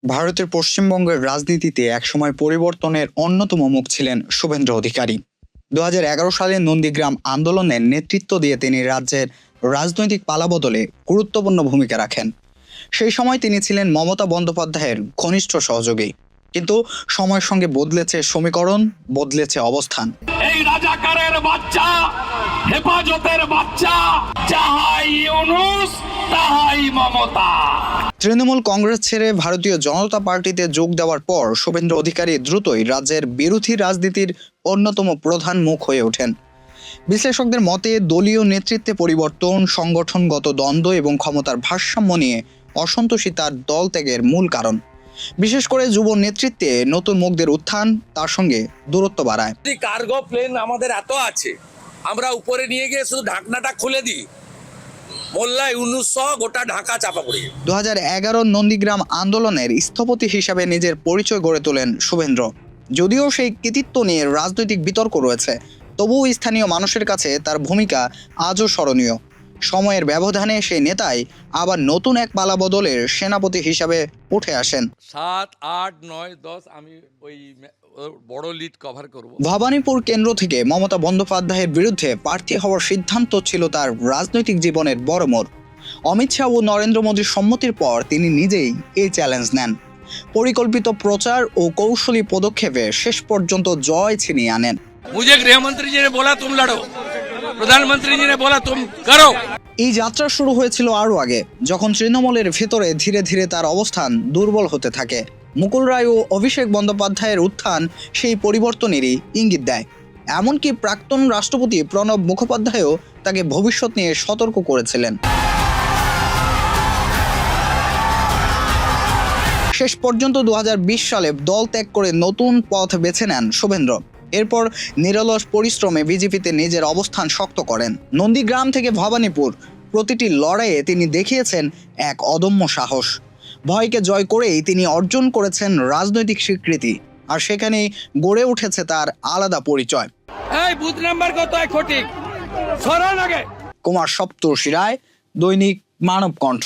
ভারতের পশ্চিমবঙ্গের রাজনীতিতে একসময় পরিবর্তনের অন্যতম মুখ ছিলেন শুভেন্দু অধিকারী। 2011 সালে নন্দীগ্রাম আন্দোলনের নেতৃত্ব দিয়ে তিনি রাজ্যের রাজনৈতিক পালাবদলে গুরুত্বপূর্ণ ভূমিকা রাখেন। সেই সময় তিনি ছিলেন মমতা বন্দ্যোপাধ্যায়ের ঘনিষ্ঠ সহযোগী। কিন্তু সময়ের সঙ্গে বদলেছে সমীকরণ, বদলেছে অবস্থান। এই রাজাকারের বাচ্চা, হেফাজতের বাচ্চা, যাহাই ইউনূস তাহাই মমতা। তৃণমূল কংগ্রেস ছেড়ে ভারতীয় জনতা পার্টিতে যোগ দেওয়ার পর শুভেন্দু অধিকারী দ্রুতই রাজ্যের বিরোধী রাজনীতির অন্যতম প্রধান মুখ হয়ে ওঠেন। বিশ্লেষকদের মতে দলীয় নেতৃত্বে পরিবর্তন, সংগঠনগত দ্বন্দ্ব এবং ক্ষমতার ভারসাম্য নিয়ে অসন্তোষী তার দল ত্যাগের মূল কারণ। বিশেষ করে যুব নেতৃত্বে নতুন মুখদের উত্থান তার সঙ্গে দূরত্ব বাড়ায়। কার্গো প্লেন আমাদের এত আছে, আমরা উপরে নিয়ে গিয়ে শুধু ঢাকনাটা খুলে দিই, মোল্লা ইউনূস সহ গোটা ঢাকা চাপা পড়ে। 2011 নন্দীগ্রাম আন্দোলনের স্থপতি হিসাবে নিজের পরিচয় গড়ে তোলেন শুভেন্দ্র। যদিও সেই কৃতিত্ব নিয়ে রাজনৈতিক বিতর্ক রয়েছে, তবুও স্থানীয় মানুষের কাছে তার ভূমিকা আজও স্মরণীয়। সময়ের ব্যবধানে সেই নেতাই আবার নতুন এক পালাবদলের সেনাপতি হিসাবে উঠে আসেন। 7, 8, 9, 10 আমি ওই বড় লিড কভার করব। ভবানীপুর কেন্দ্র থেকে মমতা বন্দ্যোপাধ্যায়ের বিরুদ্ধে প্রার্থী হওয়ার সিদ্ধান্ত ছিল তার রাজনৈতিক জীবনের বড় মোড়। অমিত শাহ ও নরেন্দ্র মোদীর সম্মতির পর তিনি নিজেই এই চ্যালেঞ্জ নেন। পরিকল্পিত প্রচার ও কৌশলী পদক্ষেপে শেষ পর্যন্ত জয় ছিনিয়ে আনেন। मुझे गृहमंत्री जी ने बोला तुम लड़ो, प्रधानमंत्री जी ने बोला तुम करो। এই যাত্রা শুরু হয়েছিল আরও আগে, যখন তৃণমূলের ভেতরে ধীরে ধীরে তার অবস্থান দুর্বল হতে থাকে। মুকুল রায় ও অভিষেক বন্দ্যোপাধ্যায়ের উত্থান সেই পরিবর্তনেরই ইঙ্গিত দেয়। এমনকি প্রাক্তন রাষ্ট্রপতি প্রণব মুখোপাধ্যায়ও তাকে ভবিষ্যৎ নিয়ে সতর্ক করেছিলেন। শেষ পর্যন্ত 2020 সালে দল ত্যাগ করে নতুন পথ বেছে নেন শুভেন্দ্র। এরপর নিরলস পরিশ্রমে বিজেপিতে নিজের অবস্থান শক্ত করেন। নন্দীগ্রাম থেকে ভবানীপুর প্রতিটি লড়াইয়ে তিনি দেখিয়েছেন এক অদম্য সাহস। ভয়কে জয় করেই তিনি অর্জন করেছেন রাজনৈতিক স্বীকৃতি, আর সেখানেই গড়ে উঠেছে তার আলাদা পরিচয়। এই বুথ নাম্বার কত ফটিক সরান আগে। কুমার সপ্তর্ষি রায়, দৈনিক মানব কণ্ঠ।